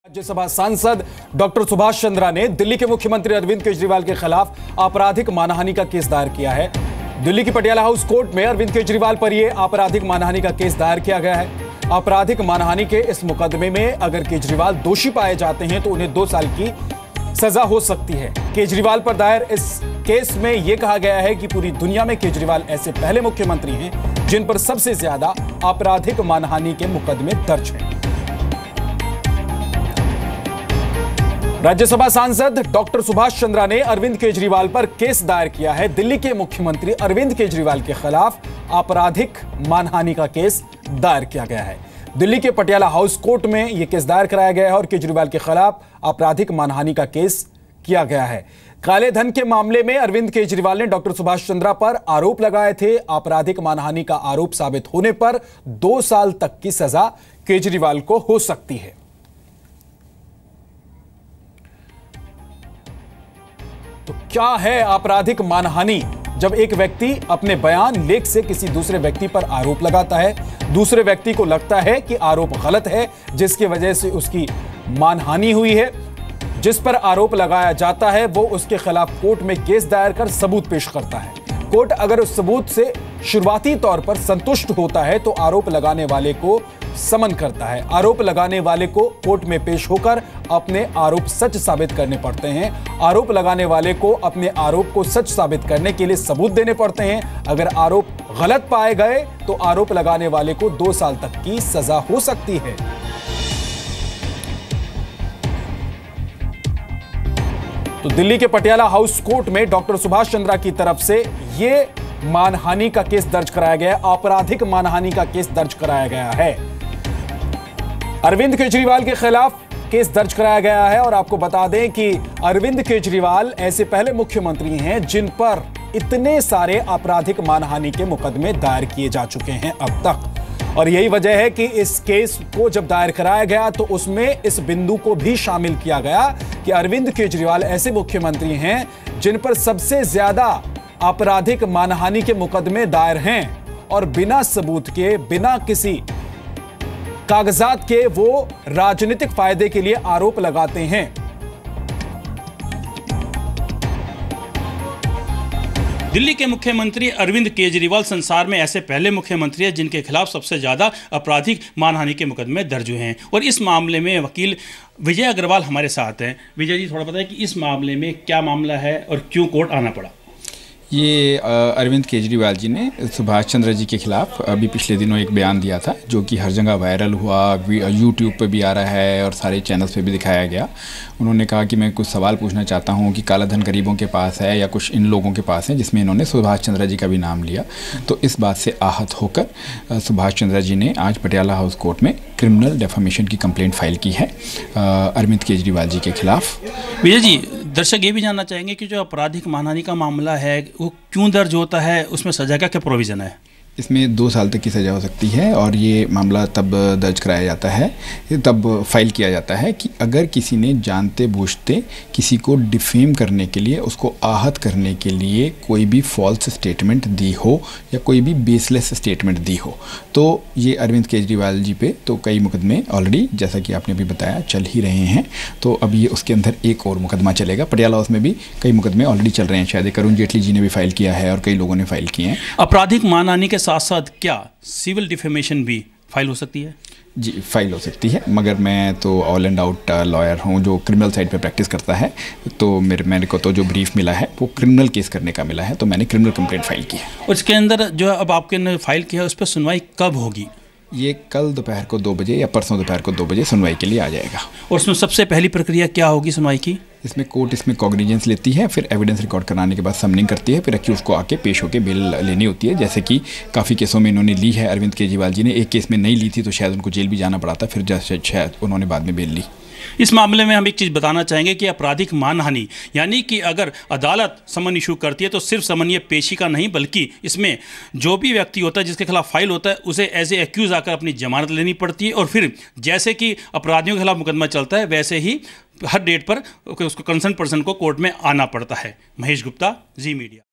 राज्यसभा सांसद डॉक्टर सुभाष चंद्रा ने दिल्ली के मुख्यमंत्री अरविंद केजरीवाल के खिलाफ आपराधिक मानहानि का केस दायर किया है। दिल्ली की पटियाला हाउस कोर्ट में अरविंद केजरीवाल पर यह आपराधिक मानहानि का केस दायर किया गया है। आपराधिक मानहानि के इस मुकदमे में अगर केजरीवाल दोषी पाए जाते हैं तो उन्हें 2 साल की सजा हो सकती है। केजरीवाल पर दायर इस केस में यह कहा गया है कि पूरी दुनिया में केजरीवाल ऐसे पहले मुख्यमंत्री हैं जिन पर सबसे ज्यादा आपराधिक मानहानि के मुकदमे दर्ज हैं। राज्यसभा सांसद डॉक्टर सुभाष चंद्रा ने अरविंद केजरीवाल पर केस दायर किया है। दिल्ली के मुख्यमंत्री अरविंद केजरीवाल के खिलाफ आपराधिक मानहानि का केस दायर किया गया है। दिल्ली के पटियाला हाउस कोर्ट में यह केस दायर कराया गया है और केजरीवाल के खिलाफ आपराधिक मानहानि का केस किया गया है। काले धन के मामले में अरविंद केजरीवाल ने डॉक्टर सुभाष चंद्रा पर आरोप लगाए थे। आपराधिक मानहानि का आरोप साबित होने पर 2 साल तक की सजा केजरीवाल को हो सकती है। तो क्या है आपराधिक मानहानि? जब एक व्यक्ति अपने बयान लेख से किसी दूसरे व्यक्ति पर आरोप लगाता है, दूसरे व्यक्ति को लगता है कि आरोप गलत है, जिसकी वजह से उसकी मानहानि हुई है, जिस पर आरोप लगाया जाता है वो उसके खिलाफ कोर्ट में केस दायर कर सबूत पेश करता है। कोर्ट अगर उस सबूत से शुरुआती तौर पर संतुष्ट होता है तो आरोप लगाने वाले को समन करता है। आरोप लगाने वाले को कोर्ट में पेश होकर अपने आरोप सच साबित करने पड़ते हैं। आरोप लगाने वाले को अपने आरोप को सच साबित करने के लिए सबूत देने पड़ते हैं। अगर आरोप गलत पाए गए तो आरोप लगाने वाले को 2 साल तक की सजा हो सकती है। तो दिल्ली के पटियाला हाउस कोर्ट में डॉक्टर सुभाष चंद्रा की तरफ से यह मानहानि का केस दर्ज कराया गया है, आपराधिक मानहानि का केस दर्ज कराया गया है। अरविंद केजरीवाल के खिलाफ केस दर्ज कराया गया है और आपको बता दें कि अरविंद केजरीवाल ऐसे पहले मुख्यमंत्री हैं जिन पर इतने सारे आपराधिक मानहानि के मुकदमे दायर किए जा चुके हैं अब तक। और यही वजह है कि इस केस को जब दायर कराया गया तो उसमें इस बिंदु को भी शामिल किया गया कि अरविंद केजरीवाल ऐसे मुख्यमंत्री हैं जिन पर सबसे ज्यादा आपराधिक मानहानि के मुकदमे दायर हैं और बिना सबूत के, बिना किसी कागजात के वो राजनीतिक फायदे के लिए आरोप लगाते हैं। दिल्ली के मुख्यमंत्री अरविंद केजरीवाल संसार में ऐसे पहले मुख्यमंत्री हैं जिनके खिलाफ सबसे ज़्यादा आपराधिक मानहानि के मुकदमे दर्ज हुए हैं और इस मामले में वकील विजय अग्रवाल हमारे साथ हैं। विजय जी, थोड़ा बताएं कि इस मामले में क्या मामला है और क्यों कोर्ट आना पड़ा? ये अरविंद केजरीवाल जी ने सुभाष चंद्रा जी के खिलाफ अभी पिछले दिनों एक बयान दिया था जो कि हर जगह वायरल हुआ, यूट्यूब पे भी आ रहा है और सारे चैनल्स पे भी दिखाया गया। उन्होंने कहा कि मैं कुछ सवाल पूछना चाहता हूँ कि काला धन गरीबों के पास है या कुछ इन लोगों के पास है, जिसमें इन्होंने सुभाष चंद्रा जी का भी नाम लिया। तो इस बात से आहत होकर सुभाष चंद्रा जी ने आज पटियाला हाउस कोर्ट में क्रिमिनल डेफेमेशन की कंप्लेंट फाइल की है अरविंद केजरीवाल जी के खिलाफ। विजय जी, दर्शक ये भी जानना चाहेंगे कि जो आपराधिक मानहानि का मामला है वो क्यों दर्ज होता है, उसमें सजा का क्या प्रोविज़न है? इसमें 2 साल तक की सज़ा हो सकती है और ये मामला तब दर्ज कराया जाता है, तब फाइल किया जाता है कि अगर किसी ने जानते बूझते किसी को डिफेम करने के लिए, उसको आहत करने के लिए कोई भी फॉल्स स्टेटमेंट दी हो या कोई भी बेसलेस स्टेटमेंट दी हो। तो ये अरविंद केजरीवाल जी पे तो कई मुकदमे ऑलरेडी, जैसा कि आपने भी बताया, चल ही रहे हैं। तो अब ये उसके अंदर एक और मुकदमा चलेगा। पटियाला हाउस में भी कई मुकदमे ऑलरेडी चल रहे हैं। शायद अरुण जेटली जी ने भी फाइल किया है और कई लोगों ने फाइल किए हैं। आपराधिक मानहानि के साथ साथ क्या सिविल डिफेमेशन भी फाइल हो सकती है? जी, फाइल हो सकती है, मगर मैं तो ऑल एंड आउट लॉयर हूँ जो क्रिमिनल साइड पे प्रैक्टिस करता है। तो मेरे को तो जो ब्रीफ मिला है वो क्रिमिनल केस करने का मिला है, तो मैंने क्रिमिनल कंप्लेंट फाइल की है। और इसके अंदर जो अब आपके फाइल किया है उस पर सुनवाई कब होगी? ये कल दोपहर को 2 बजे या परसों दोपहर को 2 बजे सुनवाई के लिए आ जाएगा। और उसमें सबसे पहली प्रक्रिया क्या होगी सुनवाई की? इसमें कोर्ट इसमें कॉग्निजेंस लेती है, फिर एविडेंस रिकॉर्ड कराने के बाद समनिंग करती है, फिर अक्यूज को आके पेश होकर बेल लेनी होती है। जैसे कि काफ़ी केसों में इन्होंने ली है अरविंद केजरीवाल जी ने। एक केस में नहीं ली थी तो शायद उनको जेल भी जाना पड़ा था, फिर शायद उन्होंने बाद में बेल ली। इस मामले में हम एक चीज़ बताना चाहेंगे कि आपराधिक मानहानि यानी कि अगर अदालत समन इशू करती है तो सिर्फ समन ये पेशी का नहीं, बल्कि इसमें जो भी व्यक्ति होता है जिसके खिलाफ फाइल होता है उसे एज ए एक्यूज आकर अपनी जमानत लेनी पड़ती है और फिर जैसे कि अपराधियों के खिलाफ मुकदमा चलता है वैसे ही हर डेट पर उसको कंसर्न पर्सन को कोर्ट में आना पड़ता है। महेश गुप्ता, जी मीडिया।